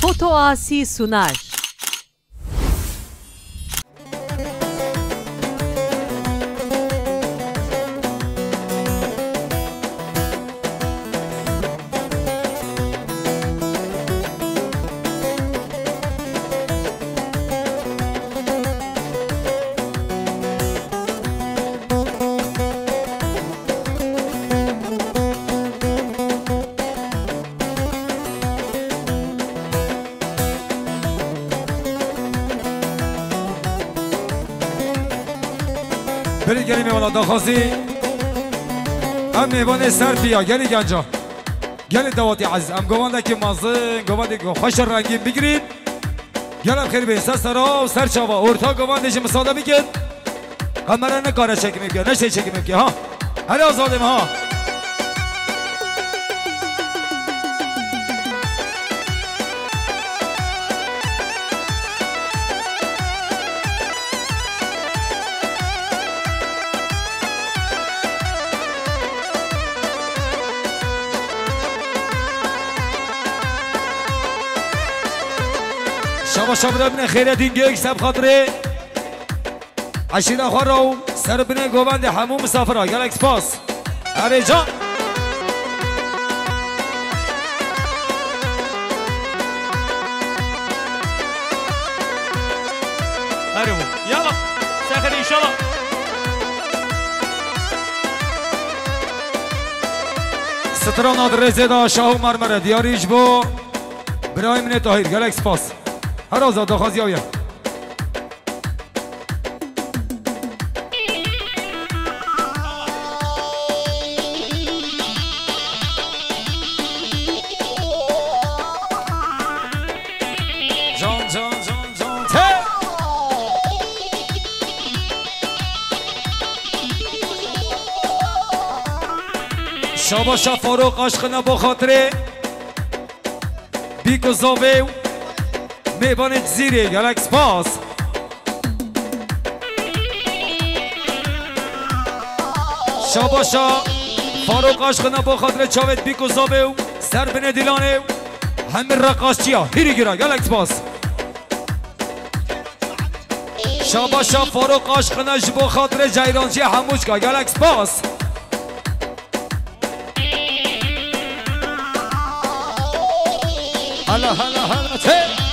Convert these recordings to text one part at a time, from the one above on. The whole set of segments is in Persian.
Foto Asi Sunar. بری گری میوالا داخوازی هم میوانه سر بیا گری گنجا گلی دواتی عزیز هم گوانده که مازن گوانده که خوش رنگین بگیرید گلم خیلی بین سر سرا و سر چاوا ارتا گوانده چه مساده بگید قمره نکاره چکی میگه نشه چکی میگه ها هر آزادیم ها شما شما بنه خیرت این گیگ سب خاطره عشیده خواه رو سر بنه گوبند همون مسافر ها گلکس پاس اره جان اره بو یالا سخر انشالله ستران آدره زیده شاهو مرمره دیاریش بو برای منه تاهیر گلکس پاس هر آزاد داخوازی آویا جان جان جان جان ته شاباشا فاروق عشقنا با خاطره بیکو زاوه میبانه زیره گلکس پاس شاباشا فاروق عشقنا با خاطر چاوت بیکو زابه سر بنه دیلانه همه رقاش چیا هیری گیرا گلکس پاس شاباشا فاروق عشقنا با خاطر جیرانچی هموشگا گلکس پاس هلا هلا هلا ته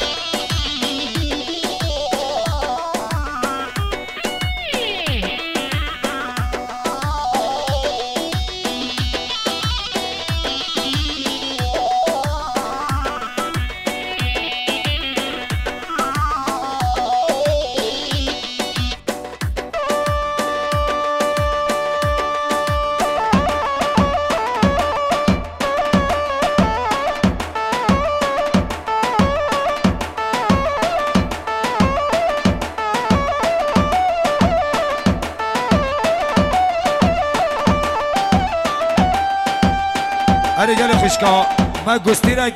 اره گل خوشکا ما گستیرک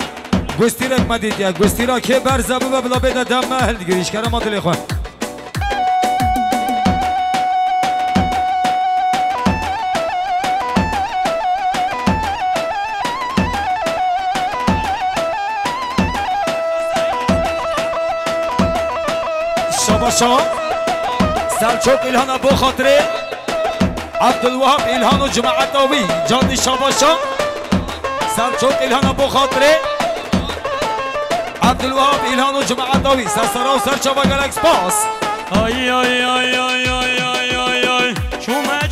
ما دیدیا گستیرک که بر زبو و بلا بیده دم محل گریش کرم ما دلی خواه شاباشا سلچوک ایلهانا بو خاطره عبدالوهاب ایلهان و جماعت آوی جانی شاباشا سلچوک ایلهان ابو خاطره عبدالوهاب ایلهان و جماعت داوی سرسرا و سرچاوا گلکس پاس آی آی آی آی آی آی آی آی چومه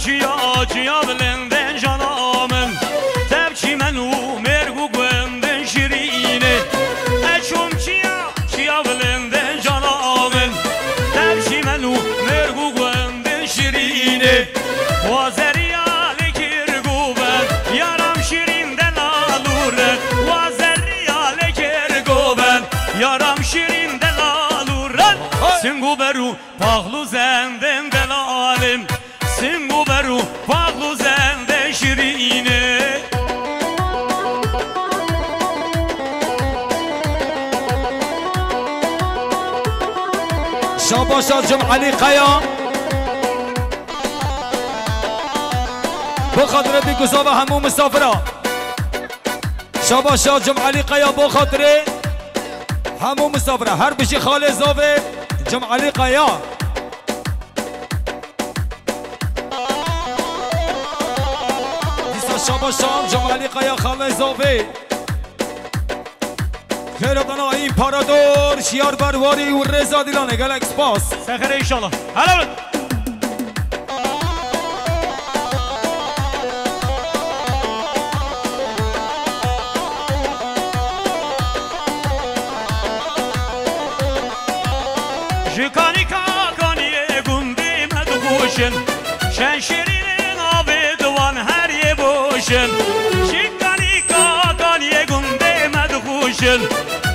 چیا بلندن جانامن تبچی منو مرگو گوندن شیرینه اچوم چیا بلندن جانامن تبچی منو مرگو گوندن شیرینه وازری yaram şirin delaluren Singu beru pahlu zenden delalim Singu beru pahlu zenden şirine شاباشا جمعلی قیا بخاطر بیگوزا و همون مسافرا شاباشا جمعلی قیا بخاطر همو مسافره هر بشی خاله زاوه جمعالی قیا دیسا شابا شام جمعالی قیا خاله زاوه خیراتانا این پارادور شیار برواری و رزا دیلانه گلکس پاس سخر انشالله هلا Jikani kakaniye gundi medguşun Şen şirinin abi duvan her ye boşun Jikani kakaniye gundi medguşun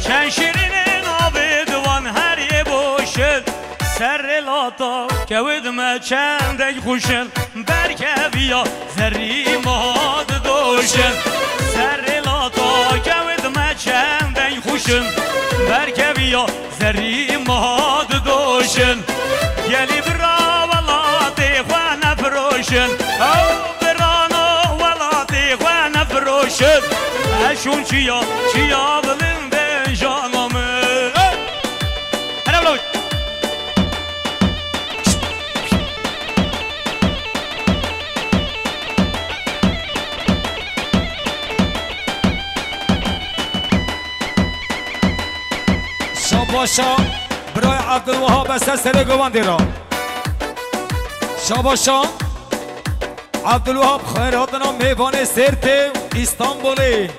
Şen şirinin abi duvan her ye boşun Serrelata kevidme çendek kuşun Berkeviya zerri mahad doşun Serrelata kevidme çendek kuşun Berkeviya zerri mahad دوشن یلی برا ولاتی خوان فروشن او برانا ولاتی خوان فروشن اشون چیا بلنده جانمه هلا بلوش شاباشا برای عبدالوهاب است سر گواندی را شاباشا عبدالوهاب خیراتنا میوان سرت استانبولی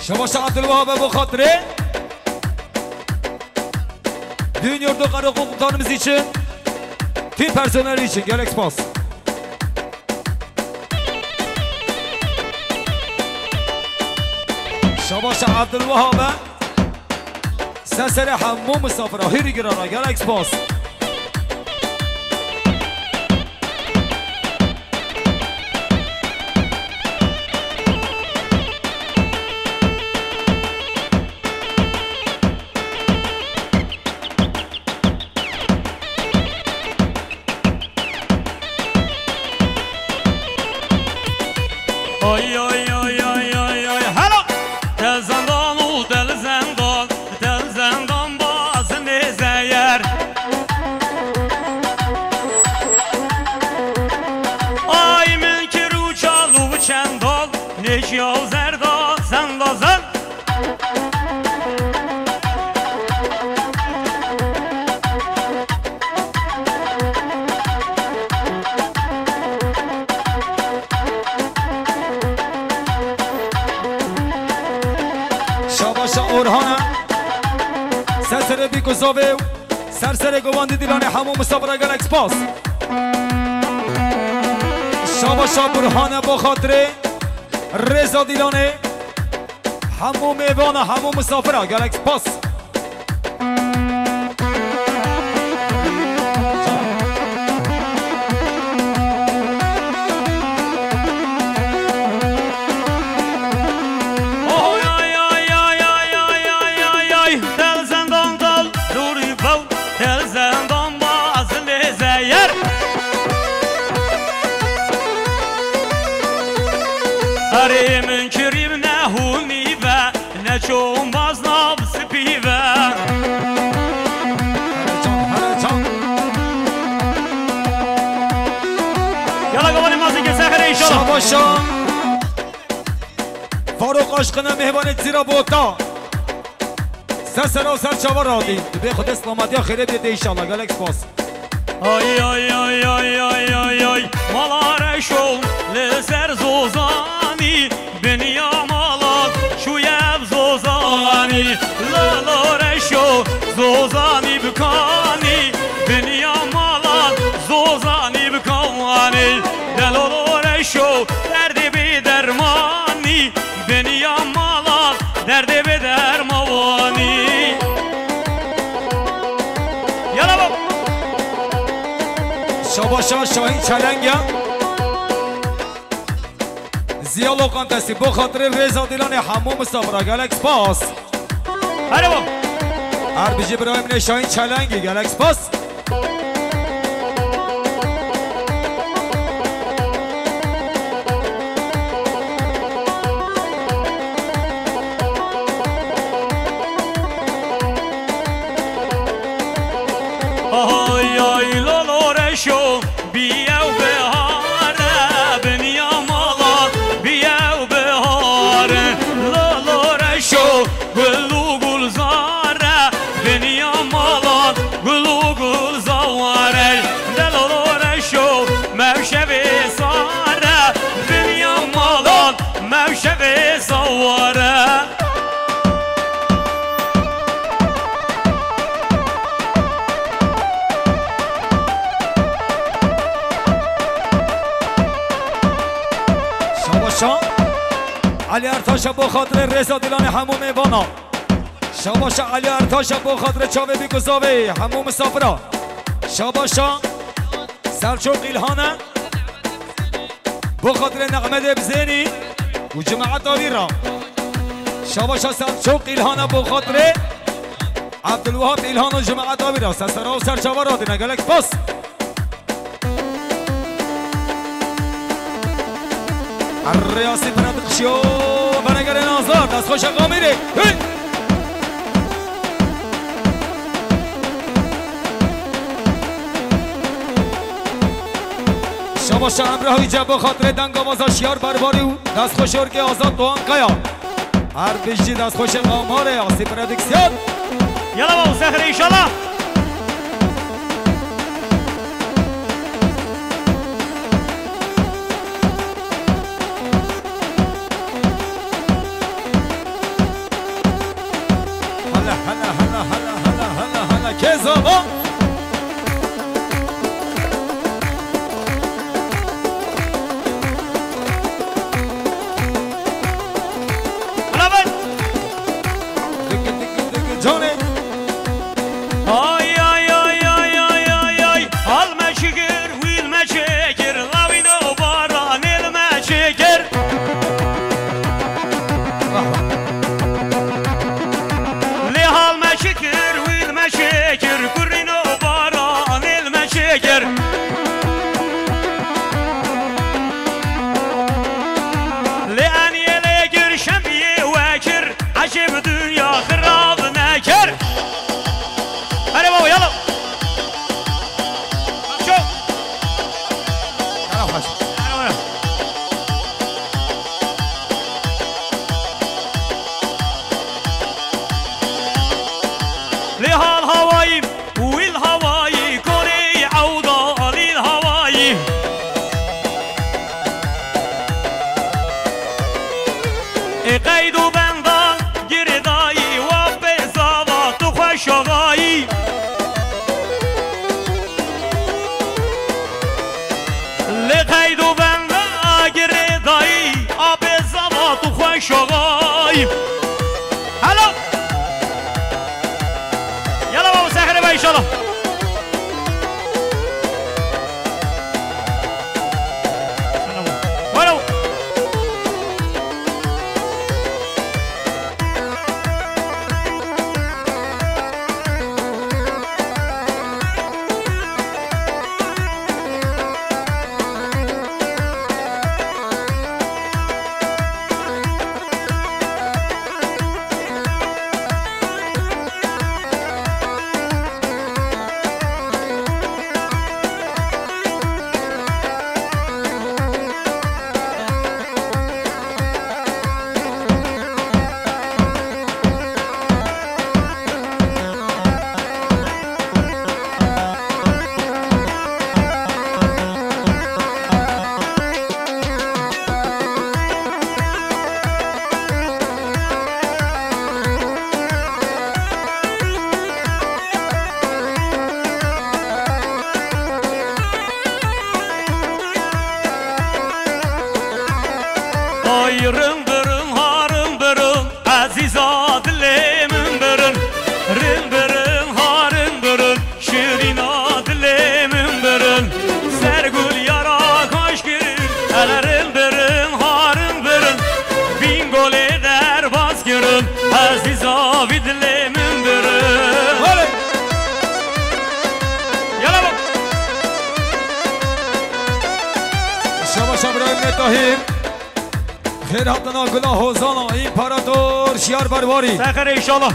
شاباشا عبدالوهاب bu خاطره Dünya Kara Komutanımız için tüm personeli için Galaxy Pass شاباشا عبدالوهاب سسر حمو مسافره هیری گرارا گلکس باس Oy oy oy oy oy oy hala Del zendan u del zendan Del zendan bazı nezeyer Ay münkir uçalı çendal Neşyav zerda sen lazan اورهانا سرسره بیکوزاوه سرسره گواندی دیلانه همو مسافره گلکس پاس شاباشا برهانه با خاطر رزا دیلانه همو میوانه همو مسافره گلکس پاس Münkirib ne hunive ne çoğunbaz nabz pive Yala qavani mazın ki səhərə inşallah Şabaşa Faruk aşkına mehvanet zira bota Sesera ser çavar adi Be khud islamatiya khire bide inşallah Galaxy Pass Ay ay ay ay ay ay ay Malare şol lezer zozani Beni yamalat şu yev zozani Lalare şol zozani bükani Beni yamalat zozani bükani Delolore şol derdi bir dermani Beni yamalat derdi bir dermani Yala bak Şabaşa Şahin Çelenge Ziya lokantesi bu hatırı Reza Dilan'ı hammu musafira Galaxy Pass Hadi bak Erbici İbrahim'le Şahin Çelenge Galaxy Pass علی ارتاش با خاطر رضا دلان هموم میوانا شاباشا علی ارتاش با خاطر چاوه بیگزاوه هموم مسافرا شاباشا سلچوق ایلهانه با خاطر نقمه بزینی و جماعت داویرا شاباشا سلچوق ایلهانه با خاطر عبدالوهاب ایلهان و جماعت داویرا سسرا و سرچاوه را دینا گلک پاس الریاسی پردقشیو برنگر نازار دست خوش اقا میره شاباشا امرهایی جب خاطر دنگ آواز شیار برباری و دست خوش ارگ آزاد دوان قیا هر بیشی دست خوش قاماره آسی پردکسیون یلا بابا سهر ایشالله هلا هلا هلا هلا هلا هلا هلا كيزابا شغاي هلا يلا بابا ساحر بقى ان شاء الله خیر حتنا گلا حوزانا امپراتور شیار برواری سخر ایشالله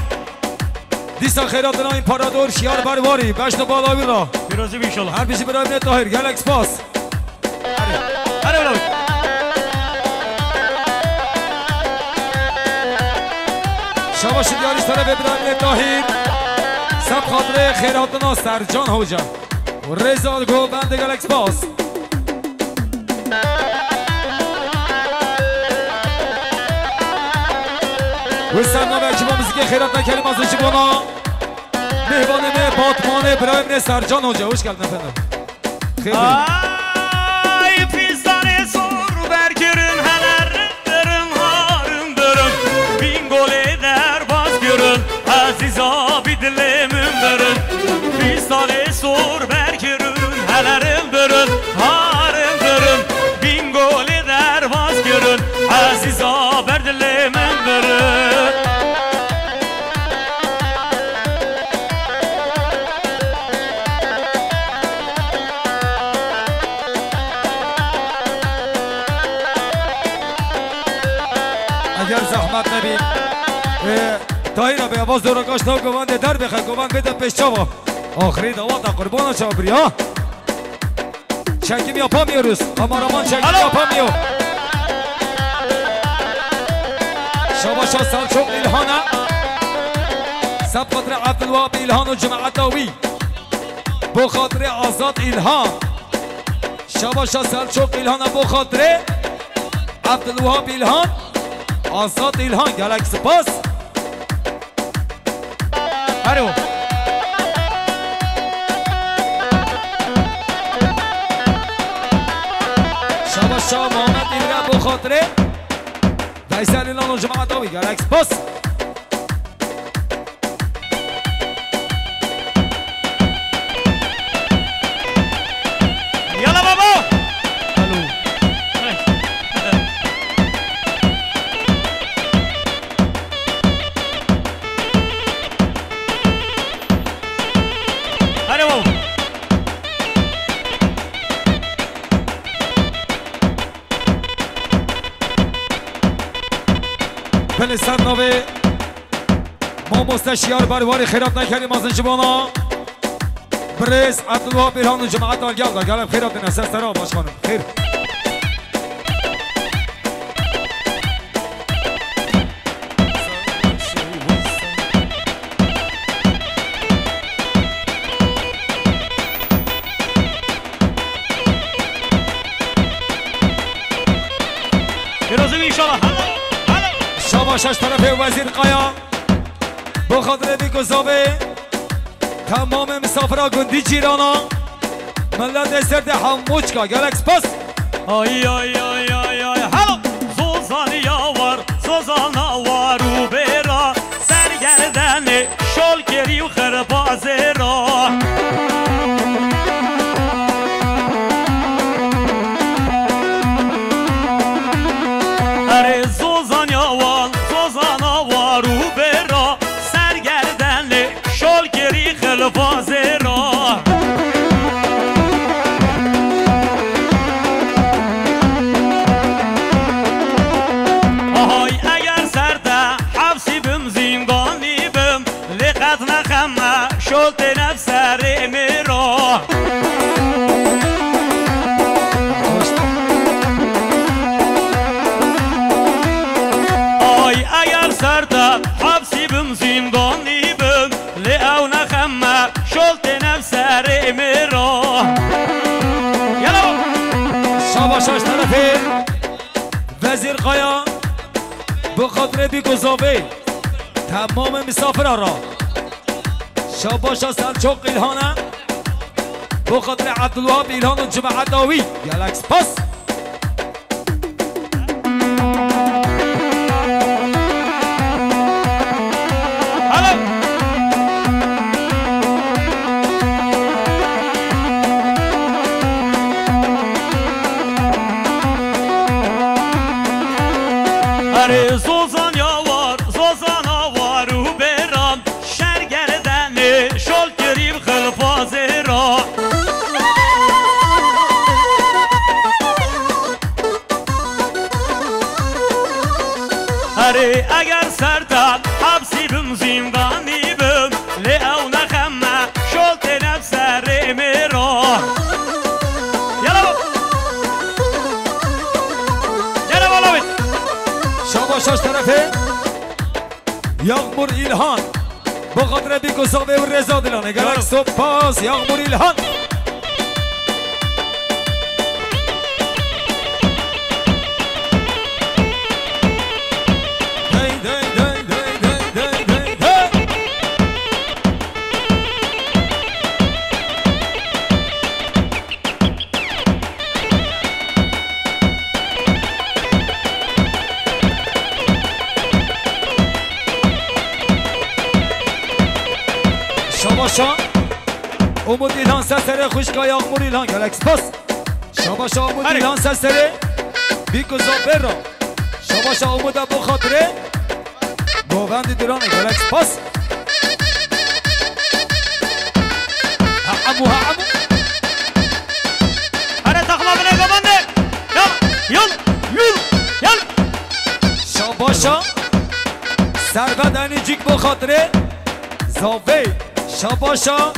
دیسا خیراتنا امپراتور شیار برواری بشت بالاوی را پیروزی ایشالله هر بیشی برای من طاهر گلکس پاس هره بلاوی شباش دیاریش طرف ابراهیم طاهر سب خاطر خیراتنا سرجان هوجا و رضا گوبند گلکس پاس و سرنا به اکیبا موزیک خیرات نکریم از اجیبانا مهبانه باتمانه برایم سرجان هوجا hoş geldin efendim خیلی ay pistane sor bergirin helerlerin har عزیزا بی دلمون برن بی سال سور برگرون هلرم برن هارم برن بین گل درواز گرن عزیزا بر دلمون برن اگر زحمت نبید تایینا به آواز دورگاش تا گوانده در بخواه گوان بده پیش چاوا آخری دوات قربانا چاوا بری ها چنگی یا پا میروز کامارامان چنگی یا پا میو شاباشا سلچوق ایلهانا سب خاطر عبدالوهاب ایلهان و جماعت داوی بو خاطر آزاد ایلهان شاباشا سلچوق ایلهانا بو خاطر عبدالوهاب ایلهان آزاد ایلهان گلک سپاس هرو شاباشا محمد ایلگا بو خاطره فیصل ایلان و جماعت داوی گلک سپاس یالا بابا بله سر نوه ما مستشیار برواری خیرات نکردیم از جوانا برز عبدالوهاب ایران و جماعت آلگل دا گلم خیرات نسست را باش خانم خیر برازیم انشاءالله شاباشش طرف وزیر قایا بخاطر بیگذابه تمام مسافرها گندی جیرانا ملت سرد حموچکا گلکس پس آی آی آی آی آی هلو سوزان یاور سوزان آوار و برا سرگردن شلگری و خربازه را اره سوزان یاور سوزان آوار و برا سرگردن شلگری خربازه را شلت نفسر مرا آی اگر سرده حبسی بم زندانی بم لعو نخمه شلت نفسر مرا یلو شاباشش طرف وزیر قایا بخاطر بیگذابه تمام مسافرها را شاباشا سلچوق ایلهانه بخاطر عبدالوهاب ایلهان و جماعت داوی گلکس پس اره زوزان یاوار زوزان آوار و برام شرگردن شل گریب خلفازه را اره اگر سرتن حبسی بم زندانی بم لعو نخمه شلت نفسر مرا یلا بالا بید شاباشش طرفه یغمر ایلهان بخاطر بیگذابه و رضا دلانه گلک سپاس یغمر ایلهان شاباشا امود ایلان سسره خوشکای آقمور ایلان گلکس پاس شاباشا امود ایلان سسره بیکو زابر را شاباشا امود ابو خاطره گوغند دیران گلکس پاس عمو هره تخمه بنه گمانده یل شاباشا سربدنی جیک با خاطره زاوه شاباشا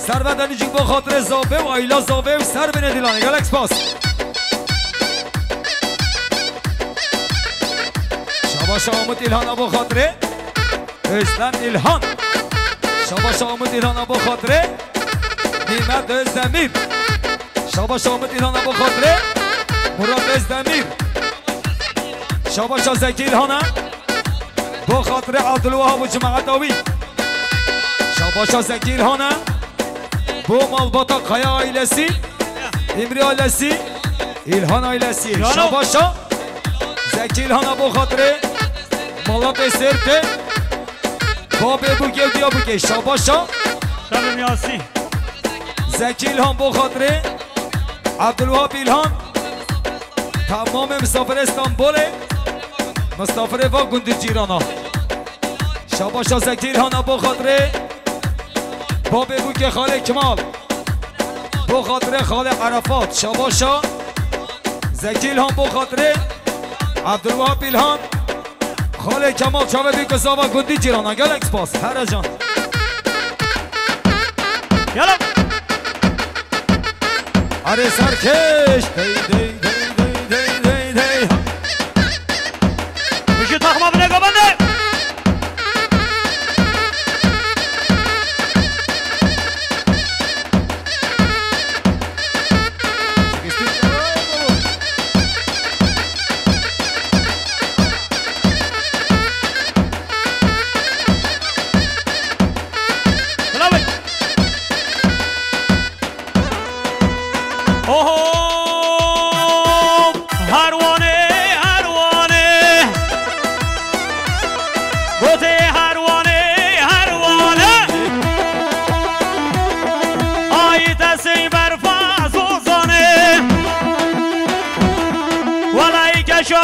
سربدنی جیک با خاطره زاوه و ایلا زاوه و سر بینه دیلانه گلکس پاس شاباشا آمد ایلهان ابو خاطره اسلام ایلهان شاباشا آمد ایلهان ابو خاطره نیمت ازدمیر شاباشا آمد ایلهان ابو خاطره مراد ازدمیر شاباشا زکی ایلهانه با خاطره عبدالوهاب و جماعت آوی شاباشا زکی ایلهانه با مالباتا قیا آیلسی امری آیلسی ایلهان آیلسی شاباشا زکی ایلهانه با خاطره مالات سرته بابه بوگه و دیا بوگه شاباشا شبم یاسی زکی ایلهان با خاطره عبدالوهاب ایلهان تمام مسافر استانبوله مسافر و گند جیرانا شاباشا زکی ایلهان با خاطره بابه بوگه خاله کمال با خاطره خاله عرفات شاباشا زکی ایلهان با خاطره عبدالوهاب ایلهان خاله کمال چاوه بیکسا و گندی جیرانا گلکس پاس هر جان یلا اره سرکش دی دی دی دی دی دی دی بشی تخمه بنه گمانده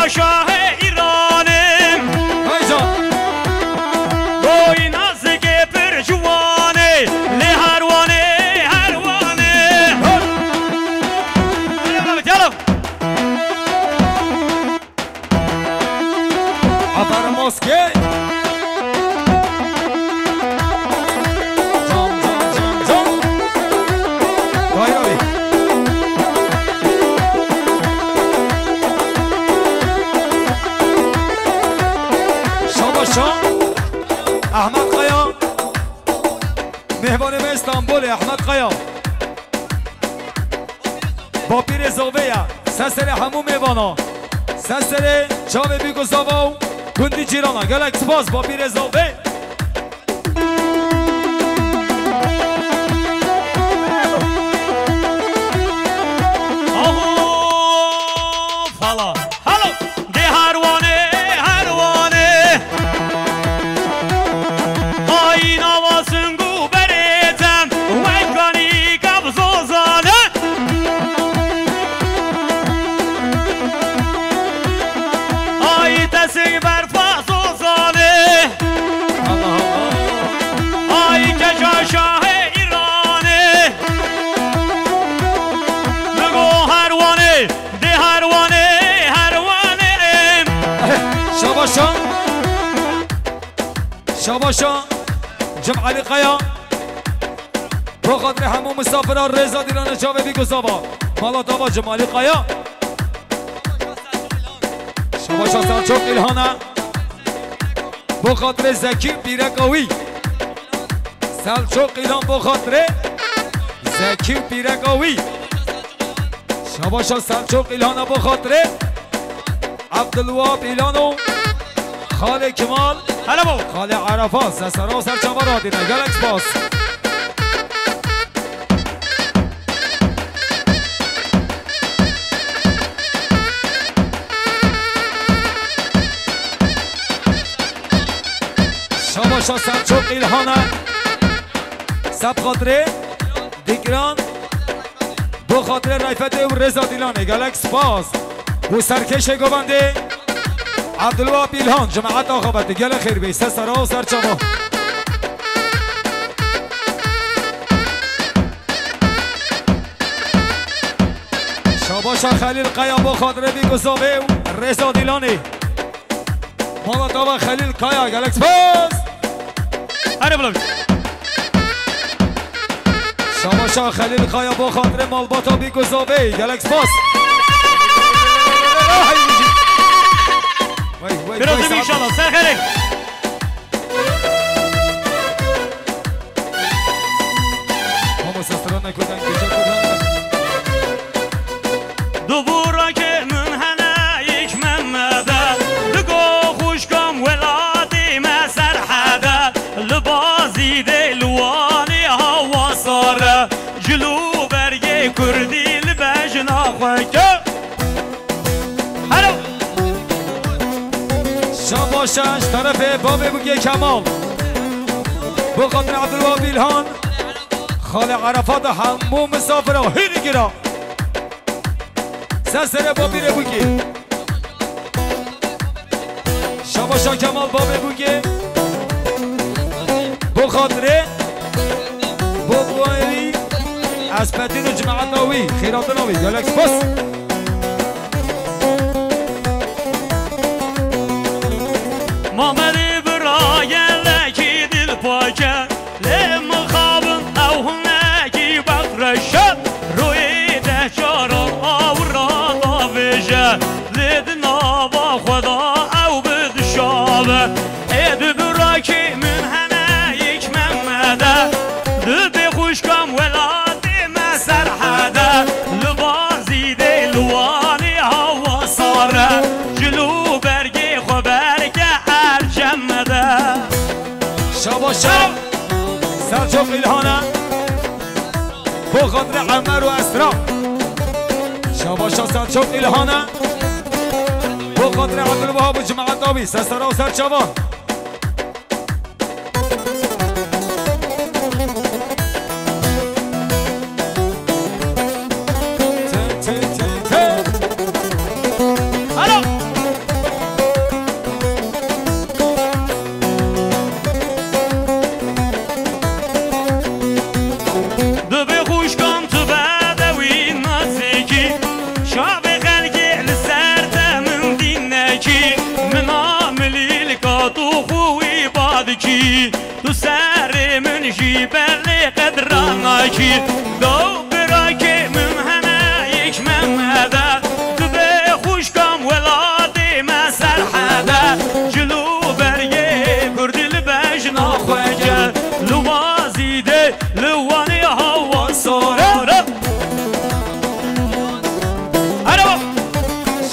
شاه ایرانه بای نازک پر جوانه لی هروانه آفر مسکه احمد قیا مهمان استانبول احمد قیا با پیر زاویه سسر همو میوانا سسر چاوه بیگو زاواو گندی جیرانا گلک سپاس با پیر زاویه شاباشا جمع علی قیا با خاطر همون مسافران رضا دیران چاوه بیگو زابا مالات آبا جمع علی قیا شاباشا سلچوک ایلهانه با خاطر زکی پیرکاوی سلچوک ایلهان با خاطر زکی پیرکاوی شاباشا سلچوک ایلهانه با خاطر عبدالوهاب ایلانو خاله کمال خاله عرفات سرا سر چما را دیدن گلکس باس شاباشا سلچوک ایلهانه سب خاطره دیگران بو خاطره رایفته و رضا دیلانه گلکس باز و سرکش گوانده عبدالوهاب ایلهان جماعت آخابت گل خیر بی سرا و سرچما شاباشا خلیل قیا بو خاطره بی گذابه و رضا دیلانه مالاتابا خلیل قیا گلکس باز هره بلوش شاباشا خلیل قیا بو خاطره مالباتا بی گذابه گلکس باز برازیم انشالله سر خیلی همو سستران نکودن کجا کودن دوبورا که من هنه یک ممده لگو خوشکم ولادی مسر حده لبازی دلوانی هوا ساره جلو برگه کردی لبجنا خوکه شاباشش طرف باب بوگی کمال بو خاطر عبدالوهاب ایلهان خال عرفات همو مسافره هیری گیرا سر بابی رو بوگی شاباشا کمال باب بوگی بو خاطره بو بوائری از پتین و جماعت ناوی خیرات ناوی گلکس بس مامدی برای لکی دل پاکه لیم خوابم او هنگی بخرشه روی ده چارم آورا داویشه لید نابا خدا او بدشابه اید برای که من همه یک ممده لبی خوشکم ولادی مسر حده لبازی دلوانی هوا ساره جلو برگی خبرگه شاباشا سرچوق ایلهانه بو خاطر عمر و اسرا شاباشا سرچوق ایلهانه بو خاطر عبدالوهاب و جماعت ناوی سرسرا و سرچوان تو سر من جیبل قدراناکی دو برای که من همه یک ممده تو به خوشکم ولادی مسر حده جلو برگه کردی بجنا خوجه لوازیده لوانی هوا ساره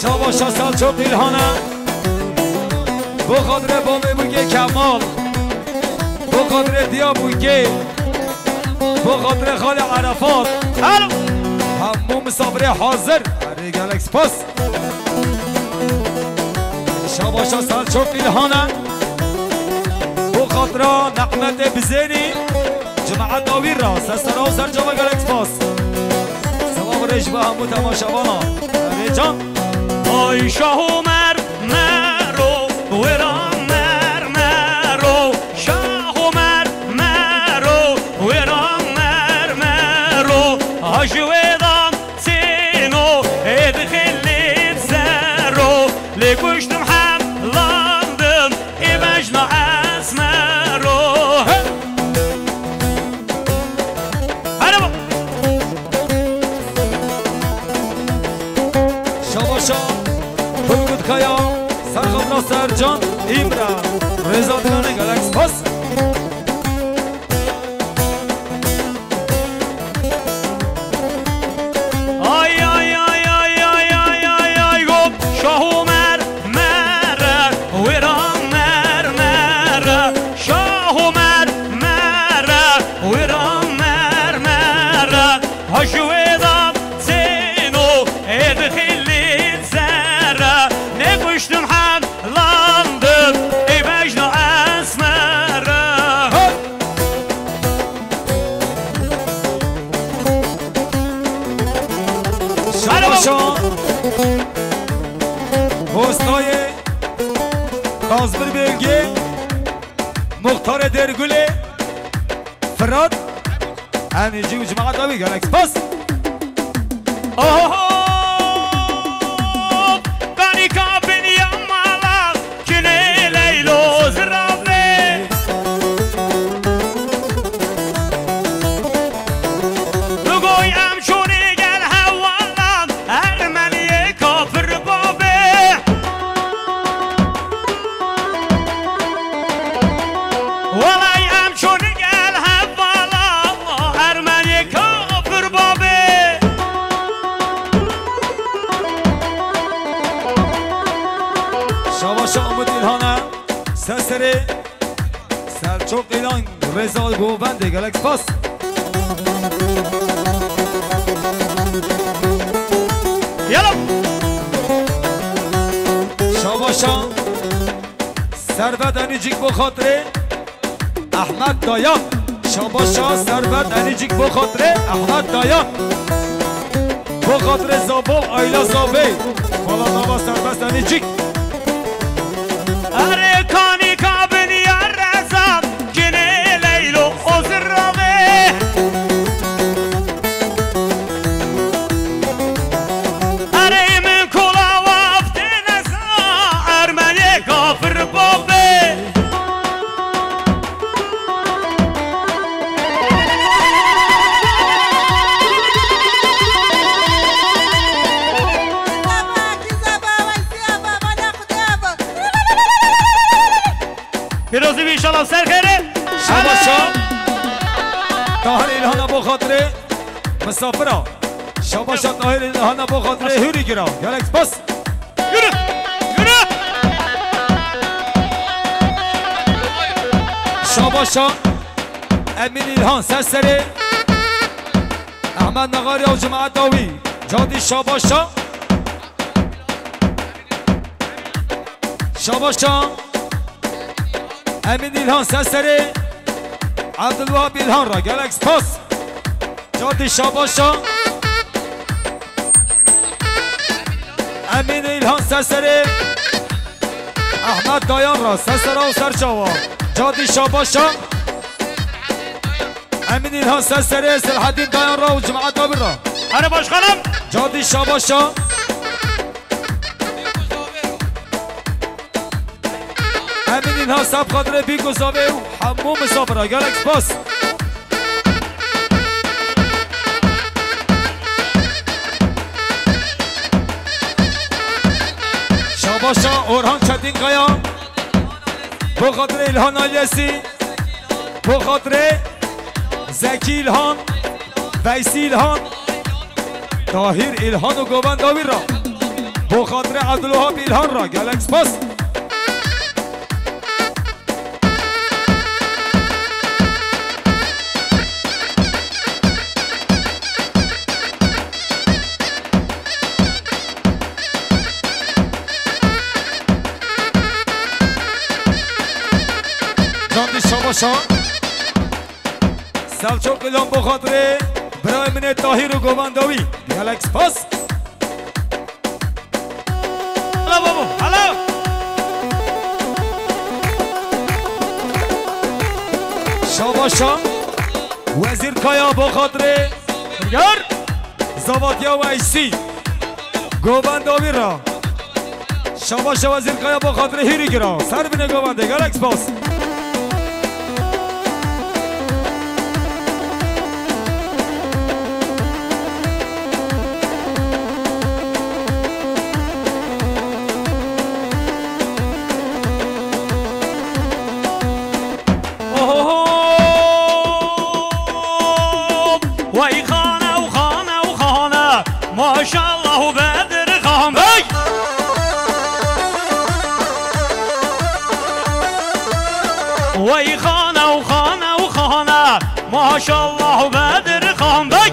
شاباشا سلچوق ایلهانه بو خاطر بابی بوگی کمال بو خاطر دیا بوگی بو خاطر خال عرفات همو مسافره حاضر هری گلکس پاس شاباشا سلچوق ایلهانه بو خاطر نقمت بزینی جماعت ناویر را سرسرا و سرجام گلکس پاس سلام ریش به همو تماشاوانا هری جان آی شاه عمر مرو ورام مر مرو شاه عمر مرو ورام مر مرو هجویدان سینو ادخلید زرو لگوشتم هم لاندم ایبجنا اسمرو شاباشا بلگود خیا سرخم سرجان ایمرا رضا دیلانه گلکس پاس آی آی آی آی آی آی آی آی گفت شاه عمر مره ویران مر مره شاه عمر مره ویران مر مره هشویدم سینو ادخلید زره نگوشتم هم لاندم ای بجنا اسمره مختار درگوله فراد انجی و جماعت آبی گلکس پاس قانی کابین یا مالا کنه لیلو زرابه بگویم چونه گل هوالان ارمنی کافر بابه ولایم چونه گل هوالان ارمنی کافر بابه شاباش آمود ایلهانه سسری سلچوق ایلان رضا گوبنده گلکس پاس یلا شاباشان ثروت انیجیک بخاطره احمد دایان شاباشان ثروت انیجیک بخاطره احمد دایان بخاطره زابو آیلا زابه فالاناوا ثروت انیجیک اره کانی کابین یا رزام کنه لیلو ازرابه اره من کلا وفت نزا ارمنی کافر بابه پیروزی بی انشالله سر خیره شاباشان طاهر ایلهانا بخاطره مسافرا شاباشان طاهر ایلهانا بخاطره هوری گرا گلکس پاس یورو یورو شاباشان امین ایلهان سسری احمد نغاری و جماعت داوی جادی شاباشان شاباشان امین ایلهان سسری عبدالوهاب ایلهان را گلکس پاس جادی شاباشان امین ایلهان سسری احمد دایان را سسرا و سرچاوا جادی شاباشان امین ایلهان سسری سلحدین دایان را و جماعت آبی را اره باش خانم جادی شاباشان امین ایلهان سب خاطر بیگو زاوه و حموم مسافر گلکس پاس شاباشان اورهان چندین قیا بخاطر ایلهان آلیسی بخاطر زکی ایلهان ویسی ایلهان طاهر ایلهان و گوبند داویر را بخاطر عبدالوهاب ایلهان را گلکس پاس جاندی شاباشان سلچوق ایلان بخاطر برای من طاهر و گوبنداوی گلکس پاس هلا بابا هلا شاباشان وزیر کایا بخاطر یار زواتیا و ایسی گوبنداوی را شاباش وزیر کایا بخاطر هیری گرا سر بینه گوبنده گلکس پاس وای خانه و خانه و خانه ماشاءالله و بدر خان بی وای خانه و خانه و خانه ماشاءالله و بدر خان بی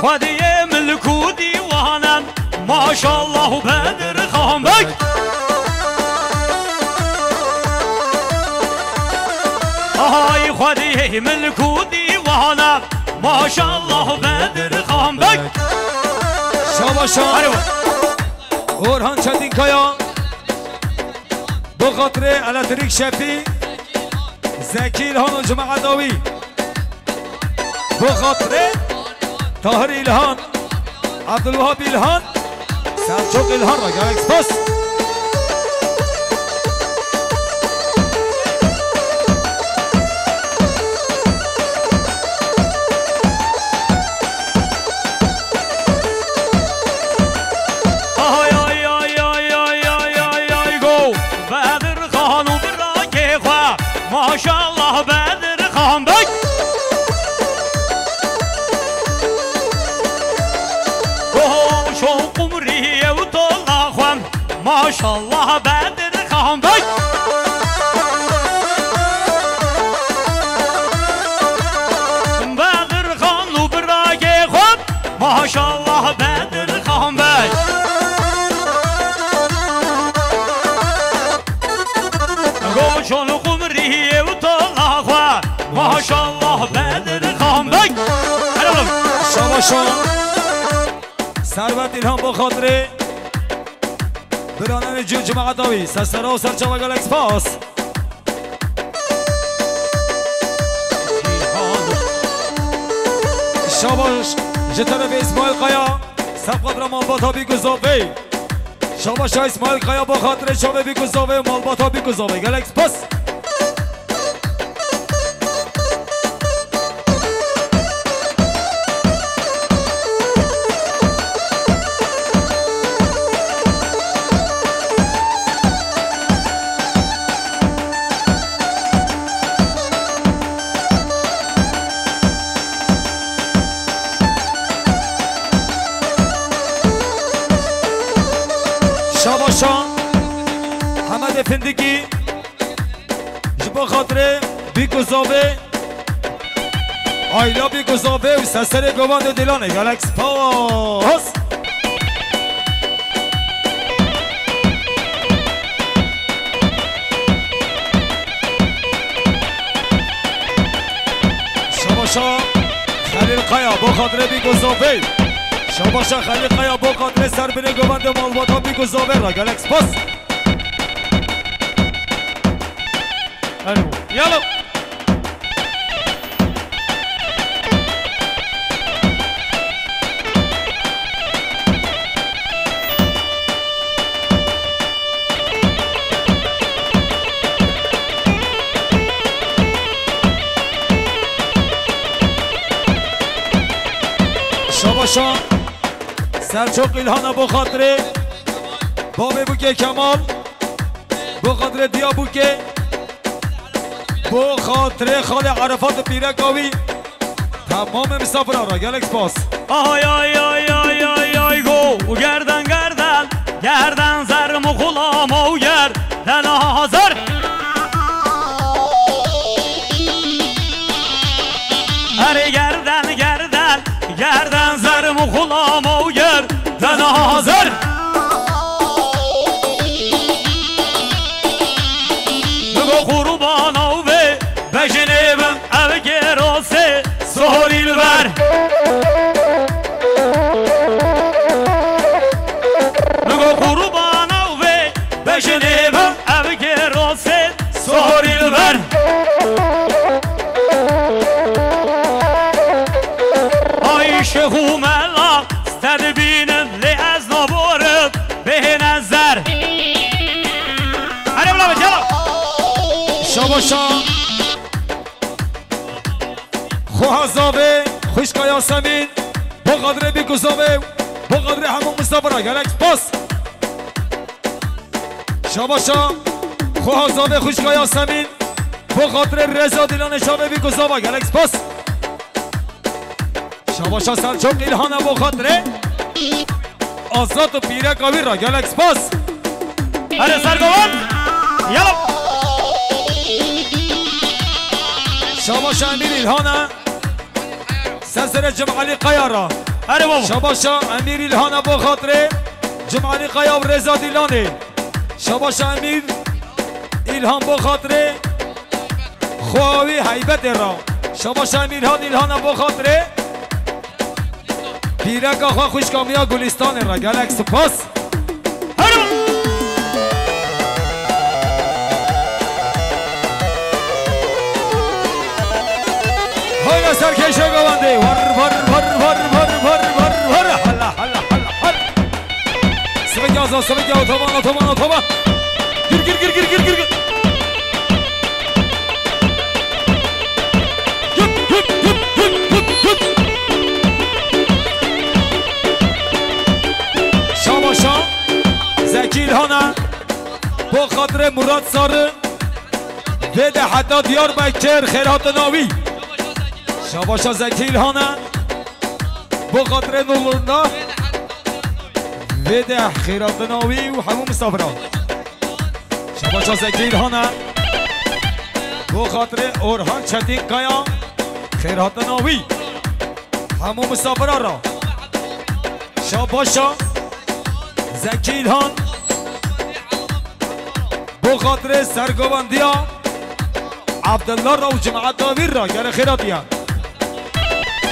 خدیه ملکو دیوانم ماشاءالله و بدر خان بی آهای خدیه ملکو دیوانم ماشاءالله و بدر خان بی شاباشان اورهان چندین کایا بخاطر الکتریک شفی زکی الهان و جمع عداوی بخاطر طاهر الهان عبدالوهاب الهان سلجوق الهان را گلکس پاس ماشاءالله بدر خان بک شوق قمریه و طلا خوان ماشاءالله بدر خان بک بدر خان و براگه خوان ماشاءالله بدر خان بک چون قمریه و طلا خوان ماشاءالله بدر خان بک شاباشا ثروت الهام با خاطر برانن جو جمع عداوی سسرا و سرچاوه گلکس پاس شاباش جتر به اسماعیل قایا سبقات را مالباتا بی گذابه شاباش اسماعیل قایا با خاطر شابه بی گذابه و مالباتا بی گذابه گلکس پاس شاباشان حمد فندگی جبا خاطره بی گذابه آیلا بی گذابه و سسر گواند دلانه گلکس پاس شاباشان خلیل قیا با خاطره بی گذابه شاباشا خلیل قیا با قادر سر بینه گوند مالباتا بی گذابه را گلکس پاس یالو شاباشا سرچوق الهانا با خاطر بابه بوکه کمال با خاطر دیا بوکه با خاطر خال عرفات پیرکاوی تمام مسافرها را گلکس پاس آی آی آی آی آی آی گو گردن گردن گردن زرم و غلام و گردن حاضر اره گردن گردن گردن زرم و غلام و گردن حاضر بگو قربان و به بجنبم او گراسه سهولیل بر بگو قربان و به بجنبم او گراسه سهولیل بر شهو ملا استد بینم لی از نبارم به نظر هره بلا بجلا شاباشا خوهزابه خوشکا یاسمین با قدر بی گذابه با قدر همون مصطفره گلکس پاس شاباشا خوهزابه خوشکا یاسمین با قدر رضا دیلان شابه بی گذابه گلکس پاس شاباشا سلجوق الهان با خاطره آزاد و پیره قوی را گلکس پاس هره سرگوان یلا شاباشا امیر الهان سرسر جمعالی قیا را هره بابا شاباشا امیر الهان با خاطره جمعالی قیا و رضا دیلانه شاباشا امیر الهان با خاطره خواهی حیبت را شاباشا امیر الهان با خاطره پیرک آخوا خوشکامیا گلستان را گلکس پاس از آسمه که اتوبان گیر شاباشا زکی الهانه با خاطر مراد ساره وده حتی دیار بکر خیرات ناوی شاباشا زکی الهانه با خاطر نولنده وده خیرات ناوی و همون مسافران شاباشا زکی الهانه با خاطر اورهان چتین کایا خیرات ناوی همون مسافران را شاباشا زکی الهان با خاطر سرگواندیا عبدالله را و جماعت داویر را گر خیراتیان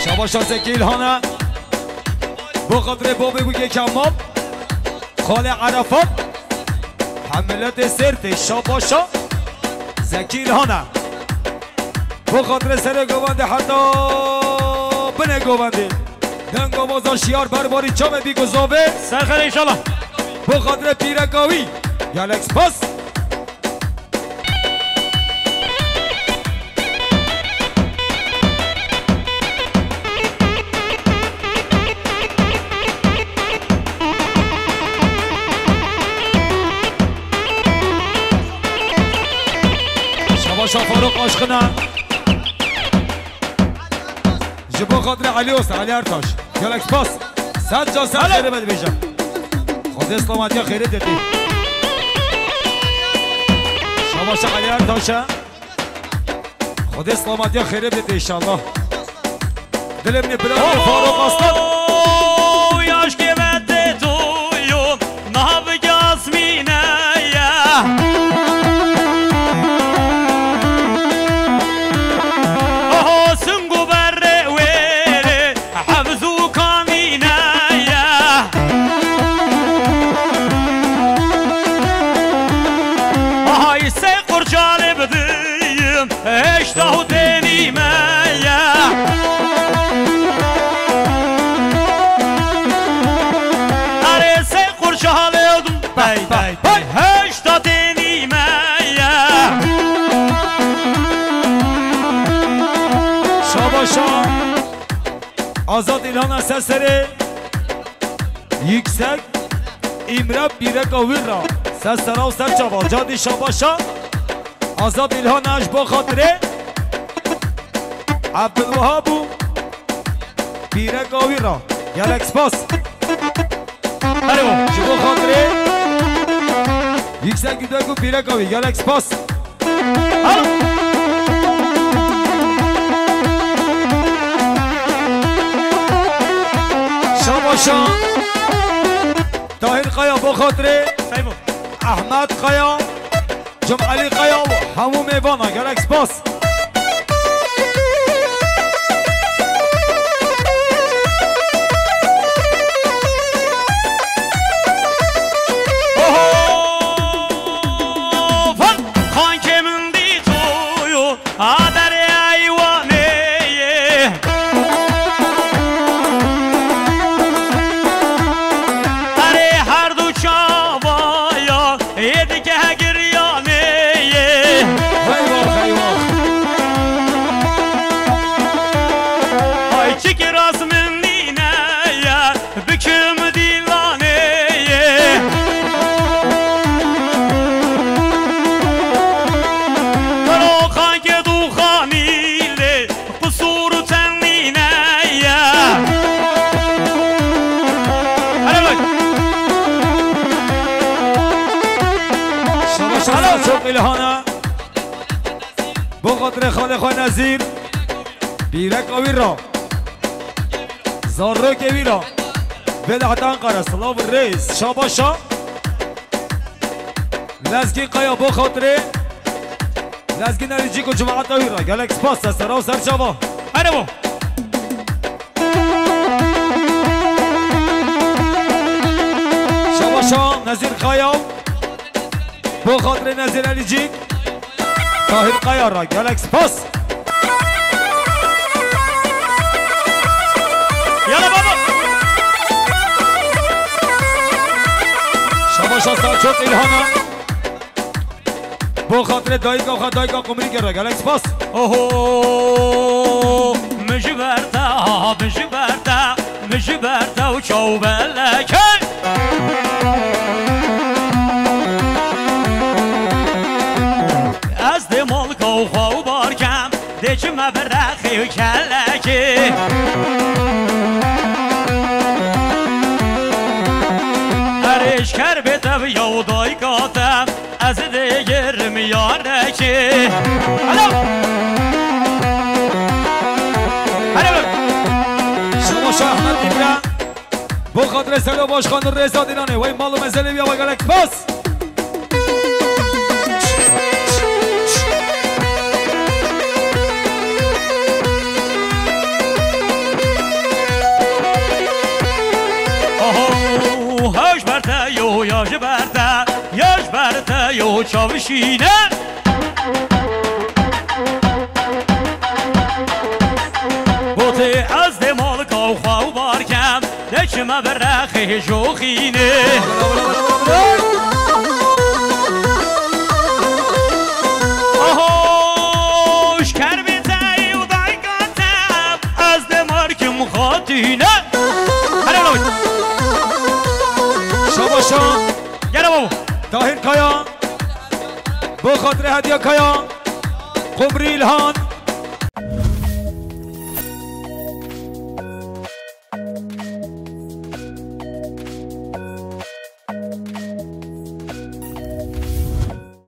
شاباشا زکی الهانه با خاطر بابی بوگه کمام خال عرفات حملت سرت شاباشا زکی الهانه با خاطر سرگواند حتی بنه گوانده دنگ آوازا شیار برباری چام بی گذابه سرخیر انشالله با خاطر پیرکاوی گلکس پاس شاباشا فاروق عاشقنا جبو خاطر علی اوست علی ارتاش گلکس پاس صد جا صد خیره بده بیجم خود اسلامتی خیره دیدی شاباشا علی ارتاشه خود اسلامتی خیره بده انشالله دلم نی بلاد فاروق اصلا یاش که بده تویو ناب جاسمینه سنگو بره ویره حفظو کامینه آهای سه قرچاله بدیم اشتاهو دنیمه اره سه قرچاله بدیم اشتا دنیمه شاباشا آزاد ایلان از سسره yüksek İmre Birek Avirra Ses Sarav Serçava Cadi Şabaşa Azad İlhan Aşba Khatire Abdülvahabu Birek Avirra Gel Expas Hadi bu Şibo Khatire Yüksek Güdegu Birek Avir Gel Expas Hadi Şabaşa طاهر قیا با خاطر احمد قیا جمعلی قیا و همون میوانا گلکس باس الهانا بخاطر خالق نظیر بیرک آویرا زاروک ویرا بدعتان قرار سلاو الرئیس شاباشا لزگی قیا بخاطر لزگی نریجی کو جماعت آویرا گلکس پاس سراو سر شابا هره بو شاباشا نظیر قیا بخاطر نظیر علیجیک طاهر قیار را گلکس پاس داداشا سلچوق ایلهانا با خاطر دایگا قمری گره گلکس پاس اوهو مجبرتا و چاو بلکه از دمال کوخاو بارکم دیچم برخی و کلکی هرش کر بیتب یو دایگاتم از دیگر میارکی هلو شما احمد دیگرم با خاطر سلو باشخان رضا دینانه وی مالو مزلی بیا و گلک پاس هاش برده یو یاش برده یو چاوشینه بوتی از دمال کاو خواو بارکم دکمه برخی جوخینه آهوش کر بیتایی و دایگاتم از دمارکم خاطینه شباشا گره بابو داهر کایا با خاطر هدیه کایا قمری الهان